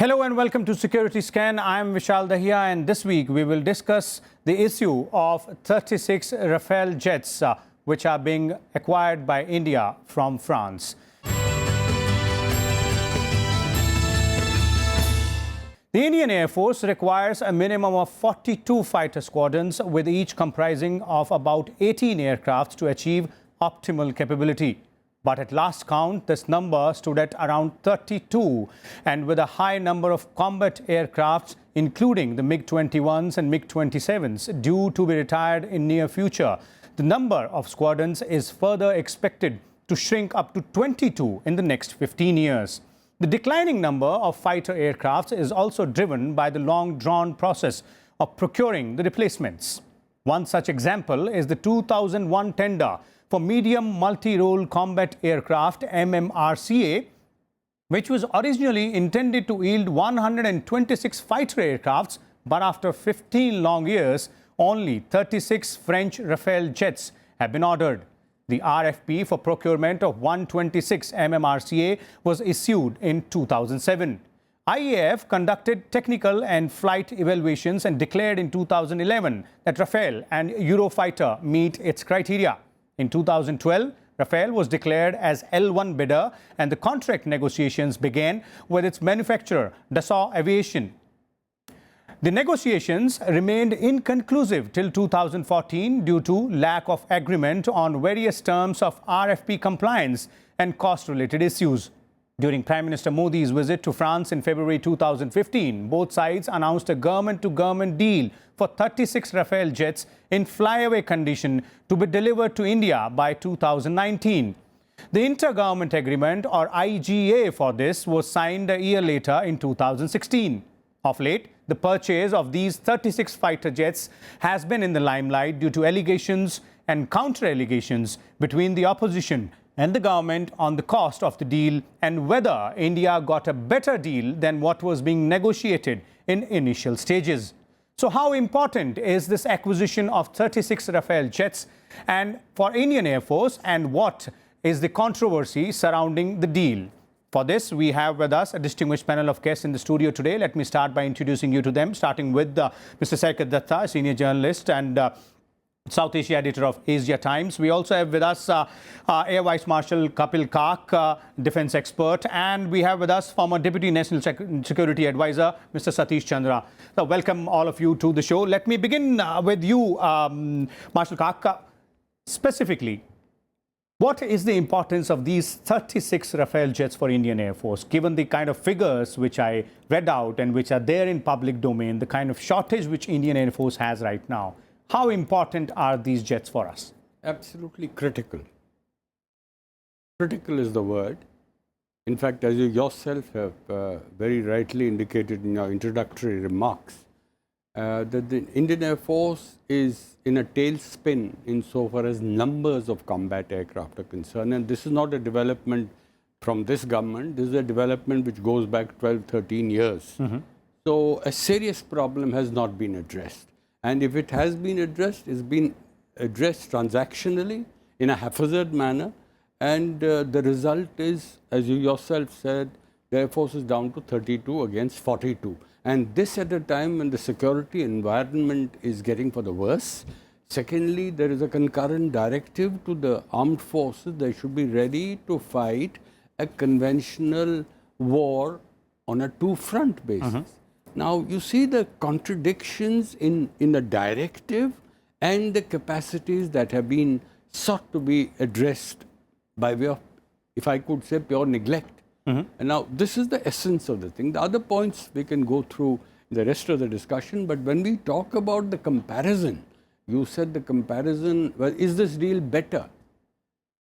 Hello and welcome to Security Scan. I am Vishal Dahiya, and this week we will discuss the issue of 36 Rafale jets which are being acquired by India from France. The Indian Air Force requires a minimum of 42 fighter squadrons, with each comprising of about 18 aircraft to achieve optimal capability. But at last count, this number stood at around 32, and with a high number of combat aircrafts, including the MiG-21s and MiG-27s, due to be retired in near future, the number of squadrons is further expected to shrink up to 22 in the next 15 years. The declining number of fighter aircrafts is also driven by the long-drawn process of procuring the replacements. One such example is the 2001 tender for medium multi-role combat aircraft MMRCA, which was originally intended to yield 126 fighter aircrafts, but after 15 long years, only 36 French Rafale jets have been ordered. The RFP for procurement of 126 MMRCA was issued in 2007. IAF conducted technical and flight evaluations and declared in 2011 that Rafale and Eurofighter meet its criteria. In 2012, Rafale was declared as L1 bidder, and the contract negotiations began with its manufacturer, Datta Aviation. The negotiations remained inconclusive till 2014 due to lack of agreement on various terms of RFP compliance and cost-related issues. During Prime Minister Modi's visit to France in February 2015, both sides announced a government-to-government deal for 36 Rafale jets in flyaway condition to be delivered to India by 2019. The Inter-Government Agreement, or IGA, for this was signed a year later in 2016. Of late, the purchase of these 36 fighter jets has been in the limelight due to allegations and counter-allegations between the opposition and the government on the cost of the deal and whether India got a better deal than what was being negotiated in initial stages. So how important is this acquisition of 36 Rafale jets and for Indian Air Force, and what is the controversy surrounding the deal? For this, we have with us a distinguished panel of guests in the studio today. Let me start by introducing you to them, starting with Mr. Saikat Datta, senior journalist and South Asia editor of Asia Times. We also have with us Air Vice Marshal Kapil, defense expert, and we have with us former Deputy National Security Advisor, Mr. Satish Chandra. So welcome all of you to the show. Let me begin with you, Marshal Kak. Specifically, what is the importance of these 36 Rafale jets for Indian Air Force, given the kind of figures which I read out and which are there in public domain, the kind of shortage which Indian Air Force has right now? How important are these jets for us? Absolutely critical. Critical is the word. In fact, as you yourself have very rightly indicated in your introductory remarks, that the Indian Air Force is in a tailspin insofar as numbers of combat aircraft are concerned. And this is not a development from this government. This is a development which goes back 12, 13 years. So a serious problem has not been addressed. And if it has been addressed, it's been addressed transactionally in a haphazard manner. And the result is, as you yourself said, the Air Force is down to 32 against 42. And this at a time when the security environment is getting for the worse. Secondly, there is a concurrent directive to the armed forces. They should be ready to fight a conventional war on a two-front basis. Now, you see the contradictions in the directive and the capacities that have been sought to be addressed by way of, if I could say, pure neglect. And now, this is the essence of the thing. The other points we can go through in the rest of the discussion, but when we talk about the comparison, you said the comparison, well, is this deal better?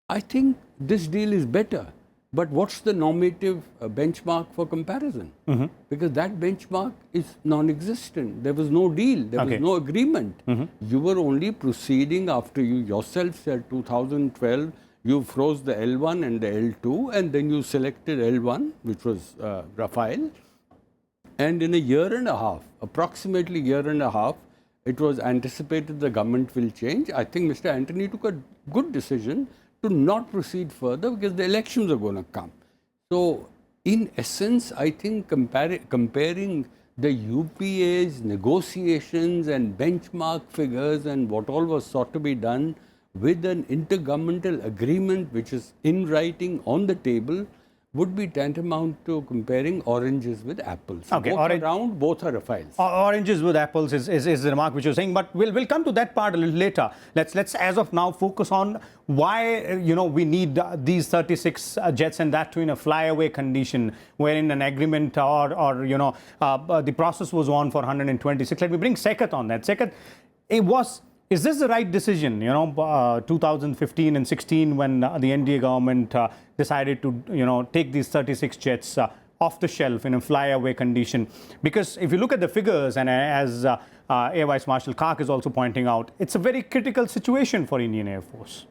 I think this deal is better. But what's the normative benchmark for comparison? Because that benchmark is non-existent. There was no deal. There was no agreement. You were only proceeding after you yourself said 2012, you froze the L1 and the L2, and then you selected L1, which was Rafale. And in a year and a half, approximately year and a half, it was anticipated the government will change. I think Mr. Antony took a good decision to not proceed further because the elections are going to come. So in essence, I think comparing the UPA's negotiations and benchmark figures and what all was sought to be done with an intergovernmental agreement which is in writing on the table would be tantamount to comparing oranges with apples. Okay, both are round, both are Rafales. Oranges with apples is the remark which you're saying, but we'll come to that part a little later. Let's as of now focus on why we need these 36 jets, and that too in a flyaway condition, wherein an agreement or the process was on for 126. Let me bring Saikat on that. Saikat, is this the right decision? 2015 and 16 when the NDA government decided to take these 36 jets off the shelf in a flyaway condition, because if you look at the figures, and as Air Vice Marshal Kak is also pointing out, it's a very critical situation for Indian Air Force.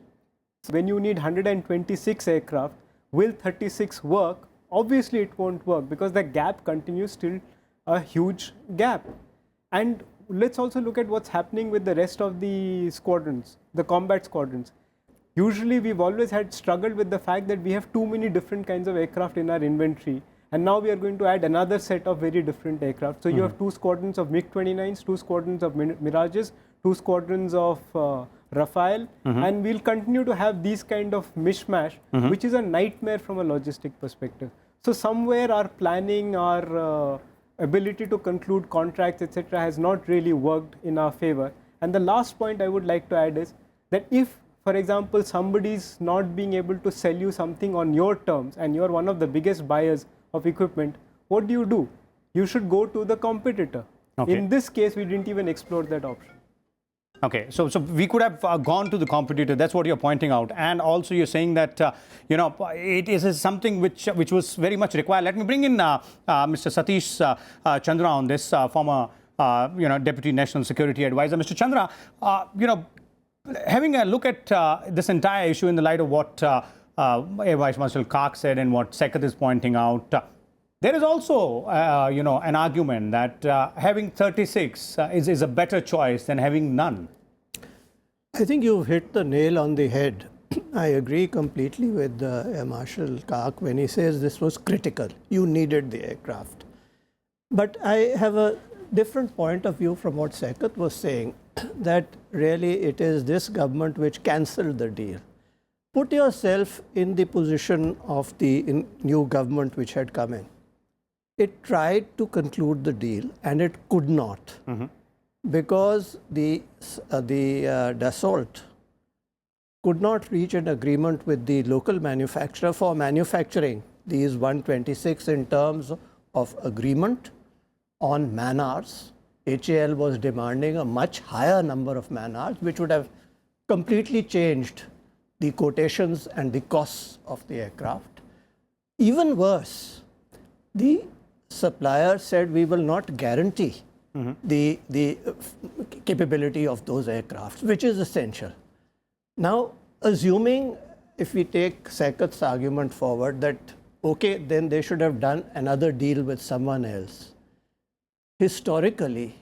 When you need 126 aircraft, will 36 work? Obviously it won't work, because the gap continues still a huge gap. And let's also look at what's happening with the rest of the squadrons, the combat squadrons. Usually we've always had struggled with the fact that we have too many different kinds of aircraft in our inventory, and now we are going to add another set of very different aircraft. So you have 2 squadrons of MiG-29s, 2 squadrons of Mirages, 2 squadrons of Rafale, and we'll continue to have these kind of mishmash, which is a nightmare from a logistic perspective. So somewhere our planning, our ability to conclude contracts, etc., has not really worked in our favor. And the last point I would like to add is that if, for example, somebody is not being able to sell you something on your terms, and you're one of the biggest buyers of equipment, what do? You should go to the competitor. Okay. In this case, we didn't even explore that option. Okay, so we could have gone to the competitor. That's what you're pointing out, and also you're saying that it is something which was very much required. Let me bring in Mr. Satish Chandra on this, former Deputy National Security Advisor. Mr. Chandra, having a look at this entire issue in the light of what Air Vice Marshal Kak said and what Saikat is pointing out, there is also, an argument that having 36 is a better choice than having none. I think you've hit the nail on the head. I agree completely with Air Marshal Kak when he says this was critical. You needed the aircraft. But I have a different point of view from what Saikat was saying, that really it is this government which cancelled the deal. Put yourself in the position of the new government which had come in. It tried to conclude the deal and it could not, because the Dassault could not reach an agreement with the local manufacturer for manufacturing these 126 in terms of agreement on man hours. HAL was demanding a much higher number of man hours, which would have completely changed the quotations and the costs of the aircraft. Even worse, the supplier said we will not guarantee the capability of those aircraft, which is essential. Now, assuming if we take Saikat's argument forward that, okay, then they should have done another deal with someone else. Historically,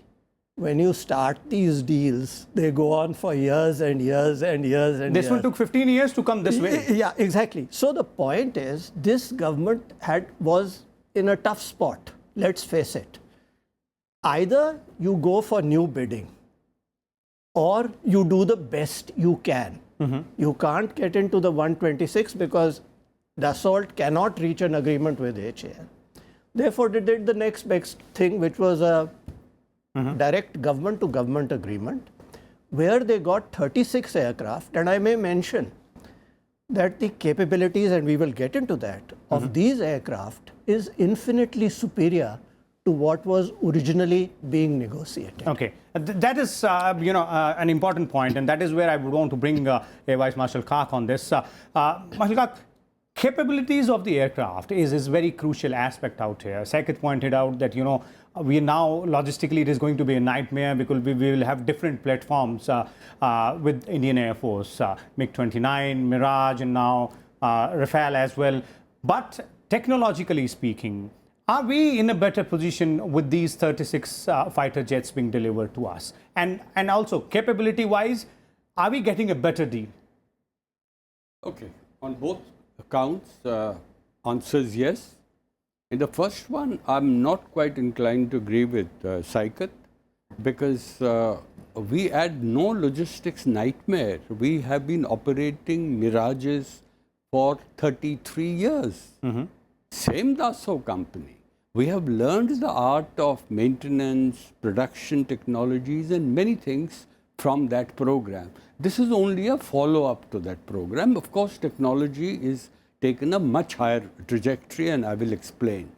when you start these deals, they go on for years and years and years and years. This one took 15 years to come this way. Yeah, exactly. So the point is, this government was in a tough spot, let's face it. Either you go for new bidding or you do the best you can. You can't get into the 126 because Dassault cannot reach an agreement with HAL. Therefore, they did the next best thing, which was a direct government-to-government agreement, where they got 36 aircraft. And I may mention that the capabilities, and we will get into that, of these aircraft is infinitely superior to what was originally being negotiated. Okay, that is an important point, and that is where I would want to bring Air Vice Marshal Kak on this. Marshal Kak, capabilities of the aircraft is very crucial aspect out here. Saikat pointed out that we now logistically it is going to be a nightmare because we will have different platforms with Indian Air Force, MiG-29, Mirage, and now Rafale as well. But technologically speaking, are we in a better position with these 36 fighter jets being delivered to us? And also, capability-wise, are we getting a better deal? Okay, on both accounts, answers yes. In the first one, I'm not quite inclined to agree with Saikat, because we had no logistics nightmare. We have been operating Mirages for 33 years. Same Dassault company. We have learned the art of maintenance, production technologies and many things from that program. This is only a follow-up to that program. Of course, technology is taken a much higher trajectory, and I will explain.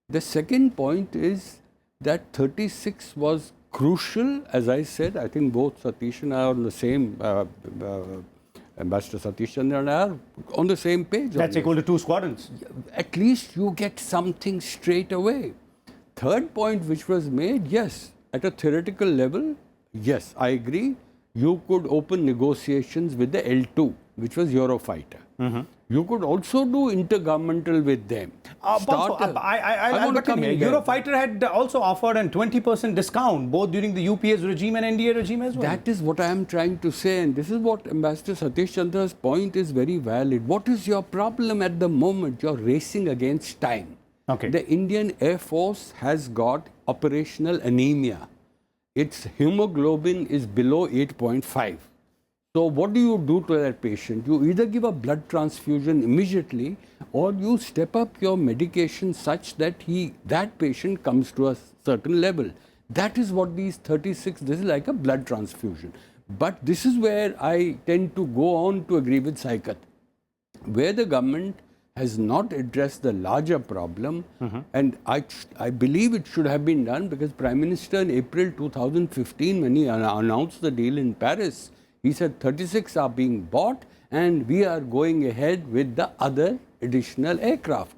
The second point is that 36 was crucial. As I said, I think both Satish and I are on the same, Ambassador Satish Chandra and I are on the same page. That's equal to 2 squadrons. At least you get something straight away. Third point which was made, yes, at a theoretical level, yes, I agree. You could open negotiations with the L2, which was Eurofighter. You could also do intergovernmental with them. I'll come here. Eurofighter had also offered a 20% discount, both during the UPS regime and NDA regime as well. That is what I am trying to say, and this is what Ambassador Satish Chandra's point is very valid. What is your problem at the moment? You're racing against time. Okay. The Indian Air Force has got operational anemia. Its hemoglobin is below 8.5. So what do you do to that patient? You either give a blood transfusion immediately, or you step up your medication such that that patient comes to a certain level. That is what these 36, this is like a blood transfusion. But this is where I tend to go on to agree with Saikat, where the government has not addressed the larger problem, and I believe it should have been done, because Prime Minister in April 2015, when he announced the deal in Paris, he said 36 are being bought and we are going ahead with the other additional aircraft.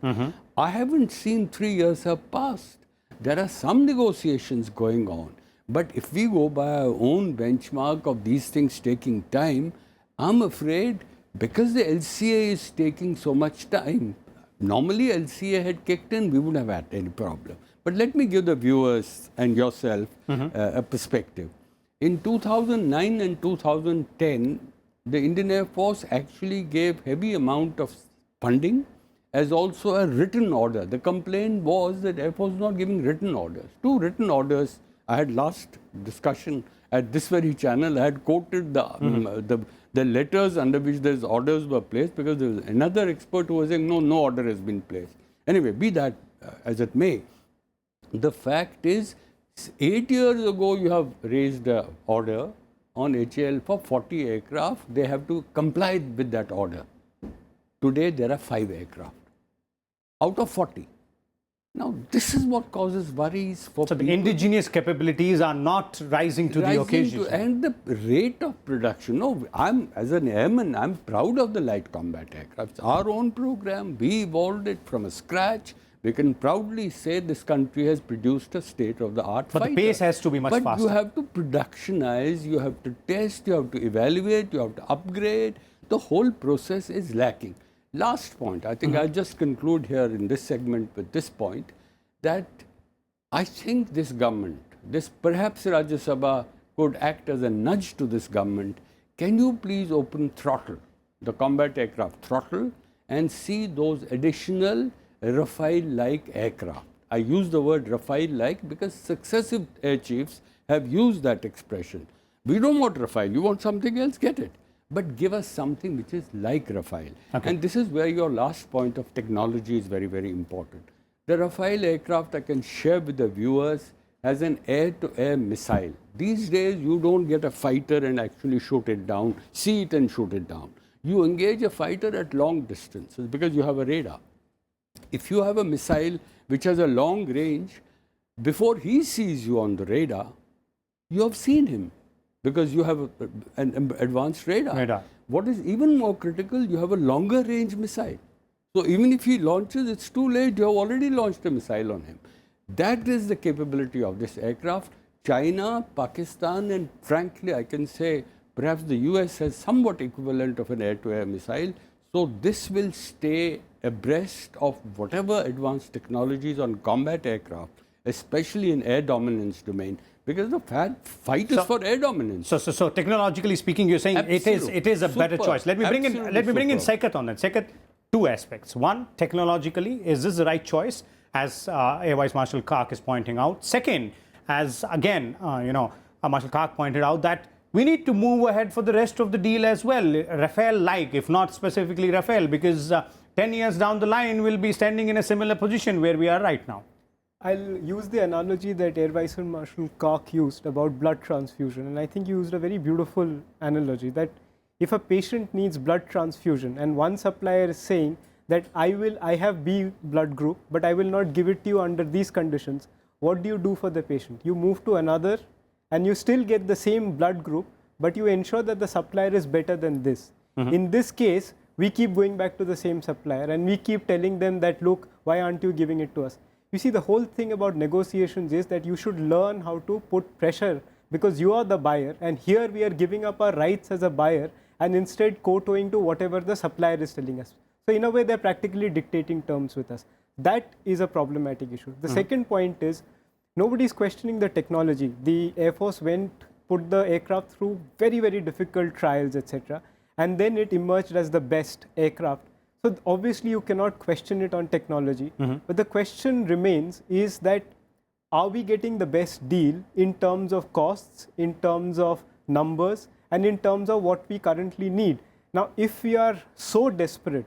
I haven't seen 3 years have passed. There are some negotiations going on. But if we go by our own benchmark of these things taking time, I'm afraid because the LCA is taking so much time, normally LCA had kicked in, we wouldn't have had any problem. But let me give the viewers and yourself a perspective. In 2009 and 2010, the Indian Air Force actually gave heavy amount of funding as also a written order. The complaint was that Air Force was not giving written orders. 2 written orders. I had last discussion at this very channel. I had quoted the letters under which those orders were placed, because there was another expert who was saying, no order has been placed. Anyway, be that as it may, the fact is, 8 years ago, you have raised an order on HAL for 40 aircraft. They have to comply with that order. Today, there are 5 aircraft out of 40. Now, this is what causes worries for people. So the indigenous capabilities are not rising to the occasion. And the rate of production. No, as an airman, I'm proud of the light combat aircraft. It's our own program. We evolved it from scratch. We can proudly say this country has produced a state-of-the-art fighter. But the pace has to be much faster. But you have to productionize, you have to test, you have to evaluate, you have to upgrade. The whole process is lacking. Last point, I think I'll just conclude here in this segment with this point, that I think this government, perhaps Rajya Sabha could act as a nudge to this government. Can you please open throttle, the combat aircraft throttle, and see those additional Rafale-like aircraft? I use the word Rafale-like because successive air chiefs have used that expression. We don't want Rafale, you want something else, get it. But give us something which is like Rafale. Okay. And this is where your last point of technology is very, very important. The Rafale aircraft, I can share with the viewers, has an air-to-air missile. These days, you don't get a fighter and actually shoot it down, see it and shoot it down. You engage a fighter at long distances because you have a radar. If you have a missile which has a long range, before he sees you on the radar, you have seen him because you have an advanced radar. What is even more critical, you have a longer range missile. So even if he launches, it's too late. You have already launched a missile on him. That is the capability of this aircraft. China, Pakistan, and frankly, I can say perhaps the US has somewhat equivalent of an air-to-air missile. So this will stay abreast of whatever advanced technologies on combat aircraft, especially in air dominance domain, because the fight is for air dominance. So technologically speaking, you're saying it is a better choice. Let me bring in Saikat on that. Saikat, 2 aspects. One, technologically, is this the right choice? as Air Vice Marshal Kak is pointing out. Second, as again, Marshal Kak pointed out, that we need to move ahead for the rest of the deal as well, Rafale-like, if not specifically Rafale, because 10 years down the line, we'll be standing in a similar position where we are right now. I'll use the analogy that Air Vice Marshal Kak used about blood transfusion, and I think he used a very beautiful analogy that if a patient needs blood transfusion and one supplier is saying that I have B blood group, but I will not give it to you under these conditions, what do you do for the patient? You move to another and you still get the same blood group, but you ensure that the supplier is better than this. In this case, we keep going back to the same supplier and we keep telling them that, look, why aren't you giving it to us? You see, the whole thing about negotiations is that you should learn how to put pressure, because you are the buyer, and here we are giving up our rights as a buyer and instead kowtowing to whatever the supplier is telling us. So in a way, they're practically dictating terms with us. That is a problematic issue. The second point is, nobody is questioning the technology. The Air Force put the aircraft through very, very difficult trials, etc. And then it emerged as the best aircraft. So obviously you cannot question it on technology, but the question remains is that, are we getting the best deal in terms of costs, in terms of numbers, and in terms of what we currently need? Now, if we are so desperate,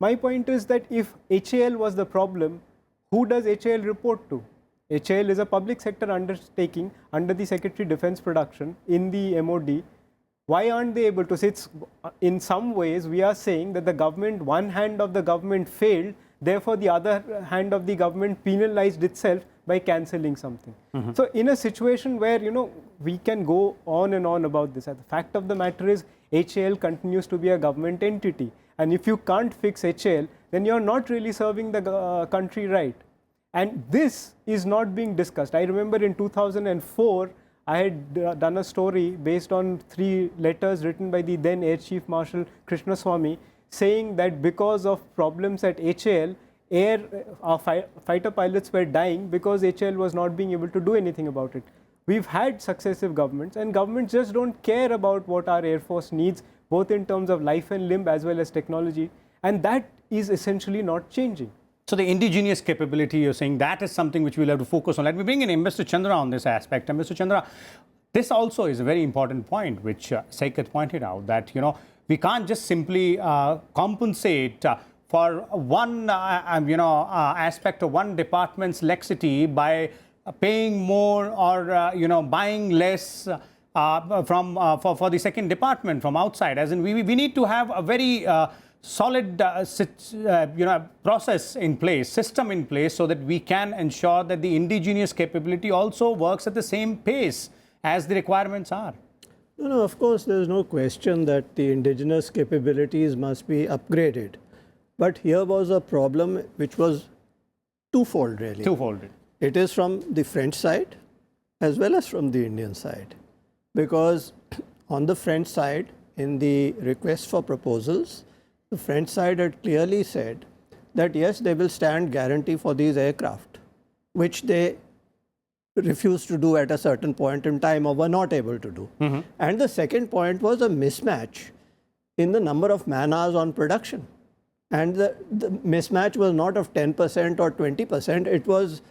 my point is that if HAL was the problem, who does HAL report to? HAL is a public sector undertaking under the Secretary Defense Production in the MOD. Why aren't they able to say? In some ways, we are saying that the government, one hand of the government failed, therefore the other hand of the government penalized itself by cancelling something. So in a situation where, we can go on and on about this, the fact of the matter is HAL continues to be a government entity. And if you can't fix HAL, then you're not really serving the country right. And this is not being discussed. I remember in 2004, I had done a story based on 3 letters written by the then Air Chief Marshal Krishnaswamy, saying that because of problems at HAL, fighter pilots were dying because HAL was not being able to do anything about it. We've had successive governments, and governments just don't care about what our Air Force needs, both in terms of life and limb as well as technology, and that is essentially not changing. So the indigenous capability, you're saying, that is something which we'll have to focus on. Let me bring in Mr. Chandra on this aspect. And Mr. Chandra, this also is a very important point, which Saikat pointed out, that, we can't just simply compensate for one, aspect of one department's laxity by paying more or, buying less for the second department from outside. As in, we need to have a very solid process in place, system in place, so that we can ensure that the indigenous capability also works at the same pace as the requirements are. No, of course, there is no question that the indigenous capabilities must be upgraded. But here was a problem which was twofold, really. Twofold. It is from the French side as well as from the Indian side. Because on the French side, in the request for proposals, the French side had clearly said that yes, they will stand guarantee for these aircraft, which they refused to do at a certain point in time or were not able to do. And the second point was a mismatch in the number of man hours on production. And the mismatch was not of 10% or 20%, it was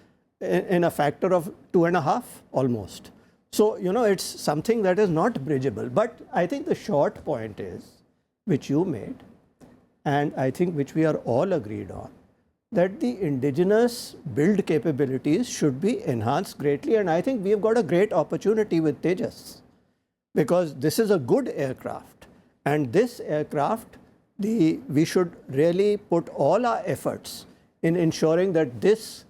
in a factor of 2.5 almost. So, it's something that is not bridgeable. But I think the short point is, which you made, and I think which we are all agreed on, that the indigenous build capabilities should be enhanced greatly. And I think we have got a great opportunity with Tejas, because this is a good aircraft. And this aircraft, we should really put all our efforts in ensuring that this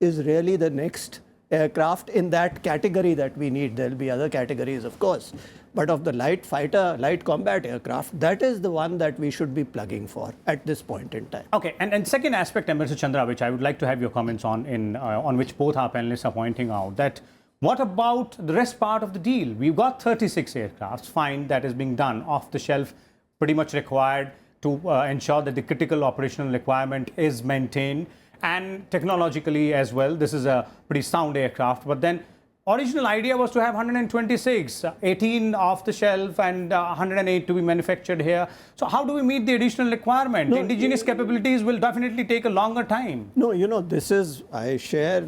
is really the next aircraft in that category that we need. There will be other categories, of course. But of the light fighter, light combat aircraft, that is the one that we should be plugging for at this point in time. Okay, and second aspect, Mr. Chandra, which I would like to have your comments on which both our panelists are pointing out, that what about the rest part of the deal? We've got 36 aircrafts, fine, that is being done off the shelf, pretty much required to ensure that the critical operational requirement is maintained, and technologically as well. This is a pretty sound aircraft, but then original idea was to have 126, 18 off the shelf and 108 to be manufactured here. So how do we meet the additional requirement? No, Indigenous capabilities will definitely take a longer time. No, you know, this is, I share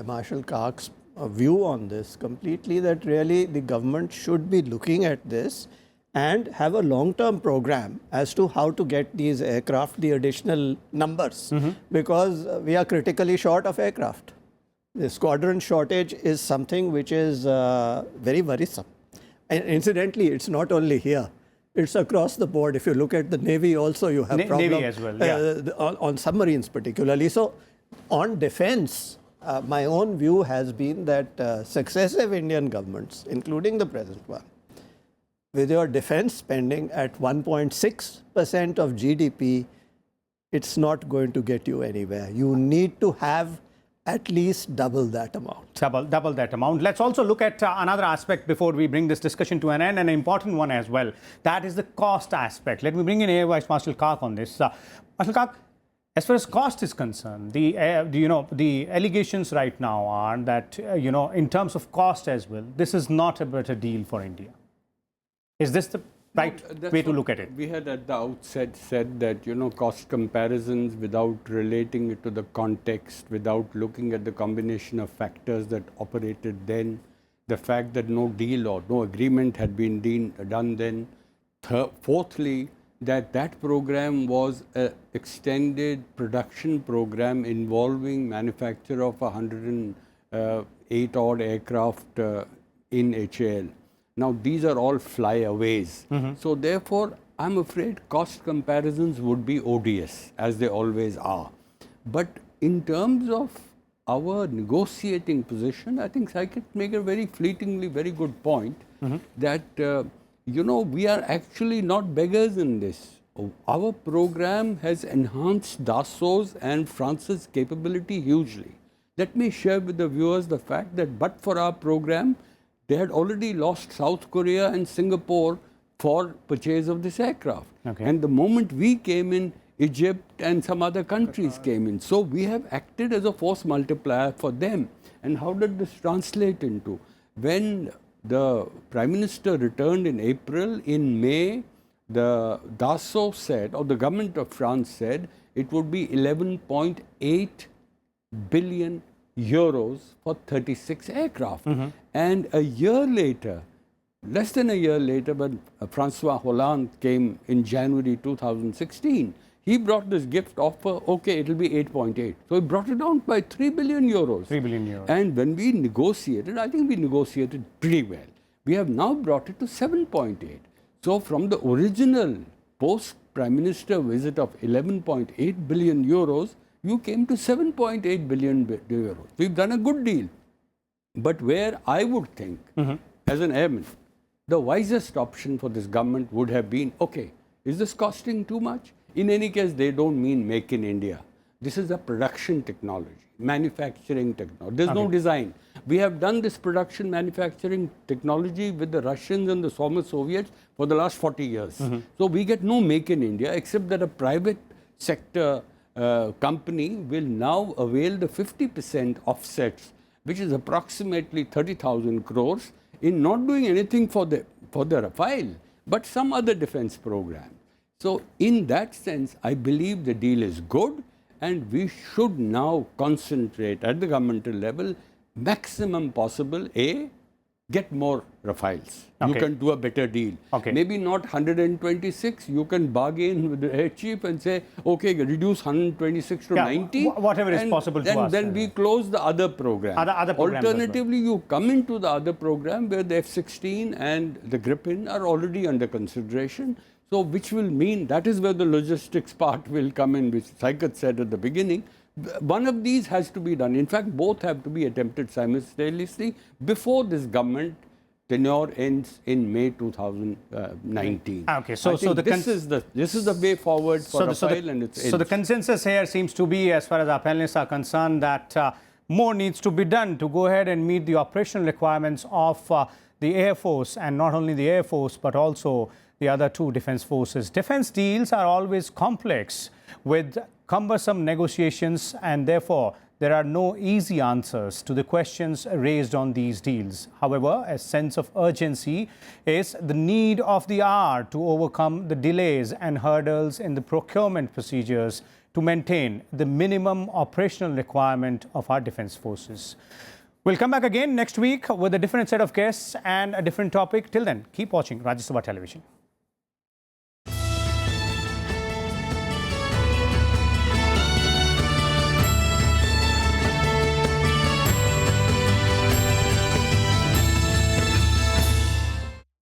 Marshal Kak's view on this completely, that really the government should be looking at this and have a long-term program as to how to get these aircraft the additional numbers, because we are critically short of aircraft. The squadron shortage is something which is very worrisome. And incidentally, it's not only here. It's across the board. If you look at the Navy also, you have problems. Navy as well, yeah. On submarines particularly. So on defense, my own view has been that successive Indian governments, including the present one, with your defense spending at 1.6% of GDP, it's not going to get you anywhere. You need to have at least double that amount. Double that amount. Let's also look at another aspect before we bring this discussion to an end, an important one as well. That is the cost aspect. Let me bring in Air Vice Marshal Kak on this. Marshal Kak, as far as cost is concerned, the allegations right now are that in terms of cost as well, this is not a better deal for India. Is this the right way to look at it? We had at the outset said that, cost comparisons without relating it to the context, without looking at the combination of factors that operated then, the fact that no deal or no agreement had been done then. Fourthly, that program was an extended production program involving manufacture of 108 odd aircraft in HAL. Now, these are all flyaways. So, therefore, I'm afraid cost comparisons would be odious, as they always are. But in terms of our negotiating position, I think Saikat made a very fleetingly very good point that, we are actually not beggars in this. Our program has enhanced Dassault's and France's capability hugely. Let me share with the viewers the fact that but for our program, they had already lost South Korea and Singapore for purchase of this aircraft. Okay. And the moment we came in, Egypt and some other countries came in. So we have acted as a force multiplier for them. And how did this translate into? When the Prime Minister returned in April, in May, the Dassault said, or the government of France said, it would be 11.8 billion euros for 36 aircraft. And a year later, less than a year later, when François Hollande came in January 2016, he brought this gift offer, okay, it will be 8.8. So he brought it down by 3 billion euros. 3 billion euros. And when we negotiated, I think we negotiated pretty well. We have now brought it to 7.8. So from the original post-Prime Minister visit of 11.8 billion euros, you came to 7.8 billion euros. We've done a good deal. But where I would think, as an airman, the wisest option for this government would have been, okay, is this costing too much? In any case, they don't mean make in India. This is a production technology, manufacturing technology. There's no design. We have done this production manufacturing technology with the Russians and the former Soviets for the last 40 years. So we get no make in India, except that a private sector company will now avail the 50% offsets, which is approximately 30,000 crores, in not doing anything for the Rafale, but some other defense program. So in that sense, I believe the deal is good, and we should now concentrate at the governmental level, maximum possible, get more Rafales. Okay. You can do a better deal. Okay. Maybe not 126, you can bargain with the air chief and say, okay, reduce 126 to 90. Whatever is possible to us. And then we close the other program. Other programs Alternatively, you come into the other program where the F-16 and the Gripen are already under consideration. So which will mean that is where the logistics part will come in, which Saikat said at the beginning. One of these has to be done. In fact, both have to be attempted simultaneously before this government tenure ends in May 2019. Okay, so this is the way forward for Rafale and its ends. So the consensus here seems to be, as far as our panelists are concerned, that more needs to be done to go ahead and meet the operational requirements of the Air Force, and not only the Air Force, but also the other two defense forces. Defense deals are always complex with cumbersome negotiations, and therefore there are no easy answers to the questions raised on these deals. However, a sense of urgency is the need of the hour to overcome the delays and hurdles in the procurement procedures to maintain the minimum operational requirement of our defence forces. We'll come back again next week with a different set of guests and a different topic. Till then, keep watching Rajya Sabha Television.